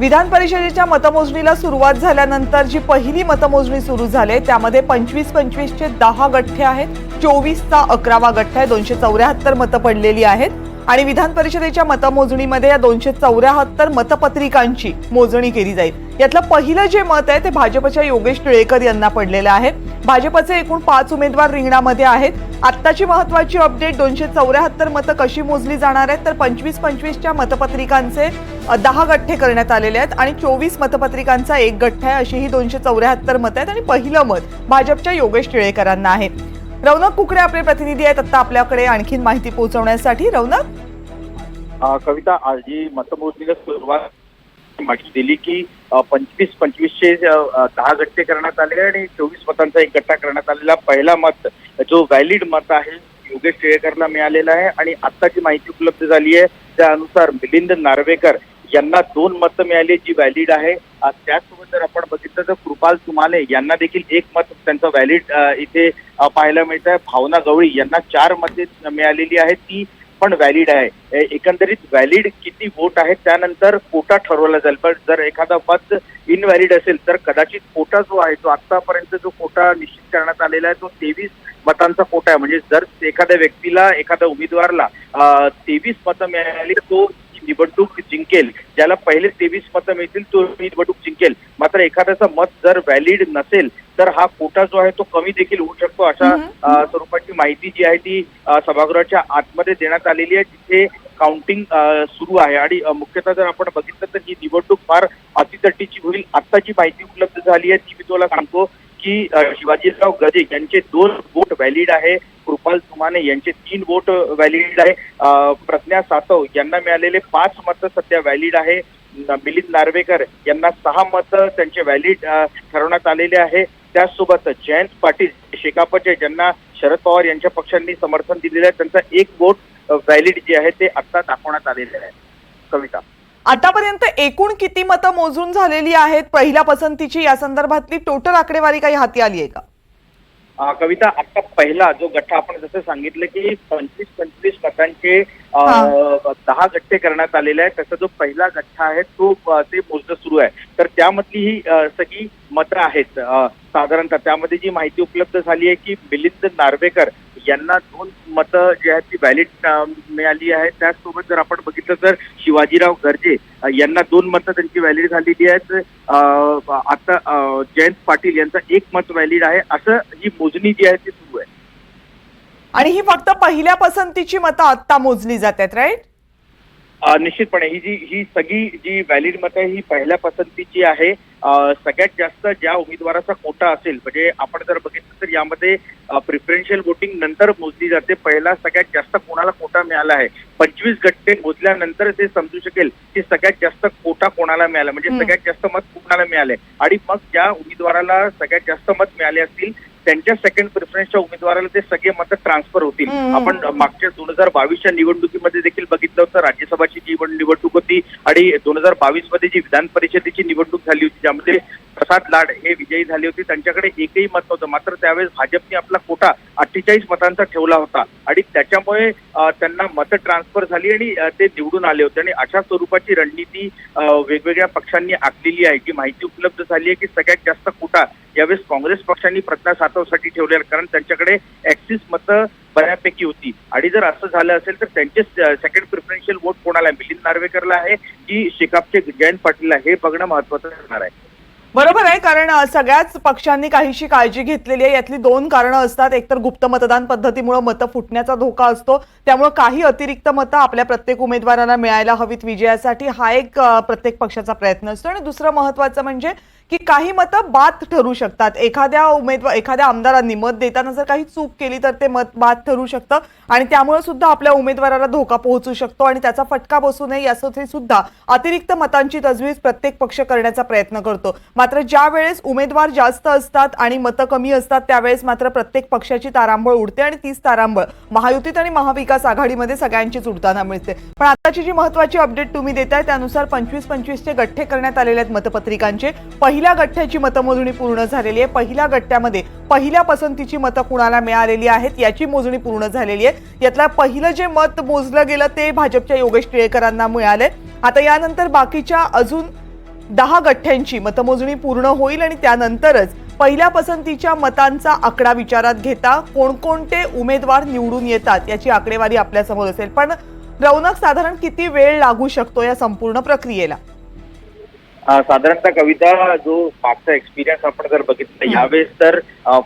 विधान परिषदेच्या मतमोजणीला सुरुवात झाल्यानंतर जी पहिली मतमोजणी सुरू झाली त्यामध्ये 25-25 चे 10 गठ्ठे आहेत, 24 चा 11वा गठ्ठा आहे, 274 मतं पडलेली आहेत आणि विधान परिषदेच्या मतमोजणीमध्ये या 274 मतपत्रिकांची मोजणी केली जाईल। यातलं पहिलं जे मत आहे ते भाजपच्या योगेश टिळेकर यांना पडलेलं आहे। भाजपचे एकूण 5 उमेदवार रिंगणामध्ये आहेत। आत्ताची महत्त्वाची अपडेट 274 मतं कशी मोजली जाणार आहेत तर 25-25 च्या मतपत्रिकांचे 10 गठ्ठे करण्यात आलेले आहेत आणि 24 मतपत्रिकांचा एक गठ्ठा आहे, अशी ही 274 मतं आहेत आणि पहिलं मत भाजपच्या योगेश टिळेकरांना आहे। रौनक कुकडे आपले प्रतिनिधी आहेत आता आपल्याकडे आणखीन माहिती पोहोचवण्यासाठी। रौनक, कविता, आज जी मतमोजणीला सुरुवात माहिती दिली की 25-25 चे 10 गठ्ठे करण्यात आले आणि 24 मतांचा एक गठ्ठा करण्यात आलेला पहिला मत जो व्हॅलिड मत आहे योगेश टिळेकरला मिळालेला आहे आणि आत्ताची माहिती उपलब्ध झाली आहे त्यानुसार मिलिंद नार्वेकर यांना 2 मतं मिळाली जी व्हॅलिड आहे। त्याचसोबत जर आपण बघितलं तर कृपाल तुमाले यांना देखील एक मत त्यांचं व्हॅलिड इथे पाहायला मिळत आहे। भावना गवळी यांना 4 मते मिळालेली आहेत, ती पण व्हॅलिड आहे। एकंदरीत व्हॅलिड किती वोट आहेत त्यानंतर कोटा ठरवला जाईल, पण जर एखादा मत इनव्हॅलिड असेल तर कदाचित कोटा जो आहे तो आतापर्यंत जो कोटा निश्चित करण्यात आलेला आहे तो 23 मतांचा कोटा आहे। म्हणजे जर एखाद्या व्यक्तीला एखाद्या उमेदवाराला 23 मतं मिळाली तर तो निवडणूक जिंकेल, ज्याला पहिले 23 मतं मिळतील तो निवडणूक जिंकेल। मात्र एखाद्याचं मत जर व्हॅलिड नसेल तर हा कोटा जो आहे तो कमी देखील होऊ शकतो, अशा स्वरूपाची माहिती जी आहे ती सभागृहाच्या आतमध्ये देण्यात आलेली आहे, जिथे काउंटिंग सुरू आहे। आणि मुख्यतः जर आपण बघितलं तर ही निवडणूक फार अतितटीची होईल। आता जी माहिती उपलब्ध झाली आहे ती मी तुम्हाला सांगतो की शिवाजीराव गजे यांचे 2 वोट व्हॅलिड आहे, कृपाल तुमाने यांचे 3 वोट व्हॅलिड आहे, प्रज्ञा सातव यांना मिळालेले 5 मतं सध्या व्हॅलिड आहे, मिलिंद नार्वेकर यांना 6 मतं त्यांचे व्हॅलिड ठरवण्यात आलेले आहे। त्याचसोबत जयंत पाटील शेकापचे ज्यांना शरद पवार यांच्या पक्षांनी समर्थन दिलेलं आहे त्यांचा 1 वोट व्हॅलिड जे आहे ते आता दाखवण्यात आलेले आहे। कविता, आतापर्यंत एकूण किती मतं मोजून झालेली आहेत पहिल्या पसंतीची, या संदर्भातली टोटल आकडेवारी काही हाती आली आहे का? कविता, आता पहिला जो गठ्ठा आपण जसं सांगितलं की 25-25 मतांचे 10 गठ्ठे करण्यात आलेले आहेत, त्याचा जो पहिला गठ्ठा आहे तो ते मोजणं सुरू आहे। तर त्यामधली ही सगळी मतं आहेत साधारणतः। त्यामध्ये जी माहिती उपलब्ध झाली आहे की मिलिंद नार्वेकर यांना 2 मतं जी आहेत ती व्हॅलिड मिळाली आहे। त्याचसोबत जर आपण बघितलं तर शिवाजीराव गर्जे यांना 2 मतं त्यांची व्हॅलिड झालेली आहेत। आता जयंत पाटील यांचा 1 मत व्हॅलिड आहे। असं ही मोजणी जी आहे ती सुरू आहे आणि ही फक्त पहिल्या पसंतीची मतं आता मोजली जात आहेत, राईट? निश्चितपणे ही सगळी जी व्हॅलिड मतं ही पहिल्या पसंतीची आहे। सगळ्यात जास्त ज्या उमेदवाराचा कोटा असेल, म्हणजे आपण जर बघितलं तर यामध्ये प्रिफरन्शियल वोटिंग नंतर मोजली जाते, पहिला सगळ्यात जास्त कोणाला कोटा मिळाला आहे 25 गठ्ठे मोजल्यानंतर ते समजू शकेल की सगळ्यात जास्त कोटा कोणाला मिळाला, म्हणजे सगळ्यात जास्त मत कोणाला मिळाले आणि मग ज्या उमेदवाराला सगळ्यात जास्त मत मिळाले असतील त्यांच्या सेकंड प्रिफरन्सच्या उमेदवाराला ते सगळे मतं ट्रान्सफर होतील। आपण मागच्या 2022च्या निवडणुकीमध्ये देखील बघितलं होतं, राज्यसभाची जी निवडणूक होती आणि 2022 मध्ये जी विधान परिषदेची निवडणूक झाली होती ज्यामध्ये प्रसाद लाड हे विजयी झाले होते, त्यांच्याकडे एकही मत नव्हतं। मात्र त्यावेळेस भाजपने आपला कोटा 48 मतांचा ठेवला होता आणि त्याच्यामुळे त्यांना मतं ट्रान्सफर झाली आणि ते निवडून आले होते। आणि अशा स्वरूपाची रणनीती वेगवेगळ्या पक्षांनी आखलेली आहे। जी माहिती उपलब्ध झाली आहे की सगळ्यात जास्त कोटा यावेळेस काँग्रेस पक्षांनी प्रज्ञा सातवसाठी ठेवले, कारण त्यांच्याकडे ऍक्सिस मतं बऱ्यापैकी होती। आणि जर असं झालं असेल तर त्यांचे सेकंड प्रिफरन्शियल वोट कोणाला, मिलिंद नार्वेकरला आहे की शेकापचे जयंत पाटीलला, हे बघणं महत्त्वाचं असणार आहे। बरोबर आहे, कारण सगळ्याच पक्षांनी काहीशी काळजी घेतलेली आहे। यातली 2 कारणं असतात, एकतर गुप्त मतदान पद्धतीमुळे मतं फुटण्याचा धोका असतो, त्यामुळे काही अतिरिक्त मतं आपल्या प्रत्येक उमेदवाराला मिळायला हवीत विजयासाठी, हा एक प्रत्येक पक्षाचा प्रयत्न असतो। आणि दुसरं महत्त्वाचं म्हणजे की काही मतं बाद ठरू शकतात। एखाद्या आमदारांनी मत देताना जर काही चूक केली तर ते मत बाद ठरू शकतं आणि त्यामुळे सुद्धा आपल्या उमेदवाराला धोका पोहोचू शकतो आणि त्याचा फटका बसू नये यासाठी सुद्धा अतिरिक्त मतांची तजवीज प्रत्येक पक्ष करण्याचा प्रयत्न करतो। मात्र ज्या वेळेस उमेदवार जास्त असतात आणि मतं कमी असतात त्यावेळेस मात्र प्रत्येक पक्षाची तारांबळ उडते आणि तीच तारांबळ महायुतीत आणि महाविकास आघाडीमध्ये सगळ्यांचीच उडताना मिळते। पण आताची जी महत्त्वाची अपडेट तुम्ही देताय त्यानुसार 25-25 चे गठ्ठे करण्यात आलेले आहेत मतपत्रिकांचे। पहिल्या गठ्ठ्याची मतमोजणी पूर्ण झालेली आहे। पहिल्या गठ्ठ्यामध्ये पहिल्या पसंतीची मतं कुणाला मिळालेली आहेत याची मोजणी पूर्ण झालेली आहे। यातलं पहिलं जे मत मोजलं गेलं ते भाजपच्या योगेश टिळेकरांना मिळाले। आता यानंतर बाकीच्या अजून 10 गठ्ठ्यांची मतमोजणी पूर्ण होईल आणि त्यानंतरच पहिल्या पसंतीच्या मतांचा आकडा विचारात घेता कोणकोणते उमेदवार निवडून येतात याची आकडेवारी आपल्यासमोर असेल. पण रौनक, साधारण किती वेळ लागू शकतो या संपूर्ण प्रक्रियेला? साधारणतः कविता, जो मागचा एक्सपिरियन्स आपण जर बघितलं यावेळेस तर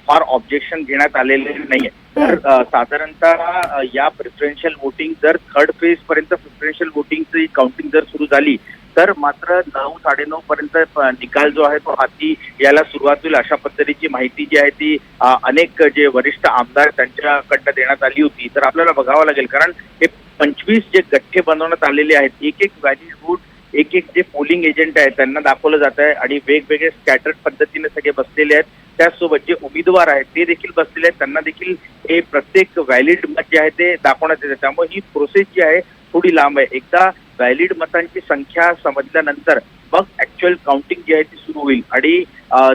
फार ऑब्जेक्शन घेण्यात आलेले नाहीये. तर साधारणतः या प्रिफरेन्शियल वोटिंग जर थर्ड फेज पर्यंत प्रिफरेन्शियल वोटिंगची काउंटिंग जर सुरू झाली तर मात्र 9-9:30 पर्यंत निकाल जो आहे तो हाती यायला सुरुवात होईल, अशा पद्धतीची माहिती जी आहे ती अनेक जे वरिष्ठ आमदार त्यांच्याकडनं देण्यात आली होती. तर आपल्याला बघावं लागेल, कारण हे 25 जे गठ्ठे बनवण्यात आलेले आहेत, एक एक व्हॅलिड वोट एक एक जे पोलिंग एजंट आहेत त्यांना दाखवलं जात आहे आणि वेगवेगळे स्कॅटर्ड पद्धतीने सगळे बसलेले आहेत. त्याचसोबत जे उमेदवार आहेत ते देखील बसलेले आहेत, त्यांना देखील हे प्रत्येक व्हॅलिड मत जे आहे ते दाखवण्यात येते. त्यामुळे ही प्रोसेस जी आहे थोडी लांब आहे. एकदा व्हॅलिड मतांची संख्या समजल्यानंतर मग ऍक्च्युअल काउंटिंग जी आहे ती सुरू होईल आणि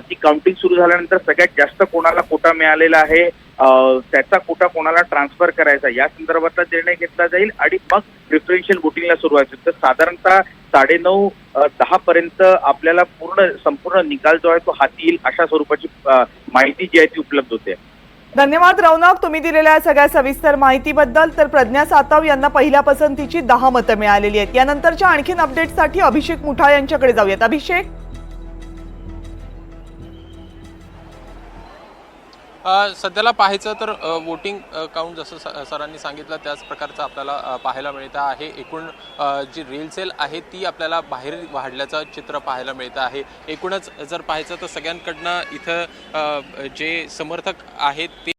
ती काउंटिंग सुरू झाल्यानंतर सगळ्यात जास्त कोणाला कोटा मिळालेला आहे त्याचा कोटा कोणाला ट्रान्सफर करायचा या संदर्भातला निर्णय घेतला जाईल आणि मग प्रिफरेन्शियल वोटिंगला सुरुवात होईल. तर साधारणतः 9:30-10 पर्यंत आपल्याला संपूर्ण निकाल जो आहे तो हाती येईल, अशा स्वरूपाची माहिती जी आहे ती उपलब्ध होते. धन्यवाद रौनक, तुम्ही दिलेल्या सगळ्या सविस्तर माहितीबद्दल. तर प्रज्ञा सातव यांना पहिल्या पसंतीची 10 मतं मिळालेली आहेत. यानंतरच्या आणखीन अपडेटसाठी अभिषेक मुठा यांच्याकडे जाऊयात. अभिषेक, सध्याला पाहायचं तर वोटिंग काउंट जसं सरांनी सांगितलं त्याच प्रकारचं आपल्याला पाहायला मिळतं आहे. एकूण जी रेल सेल आहे ती आपल्याला बाहेर वाढल्याचं चित्र पाहायला मिळतं आहे. एकूणच जर पाहायचं तर सगळ्यांकडनं इथं जे समर्थक आहेत ते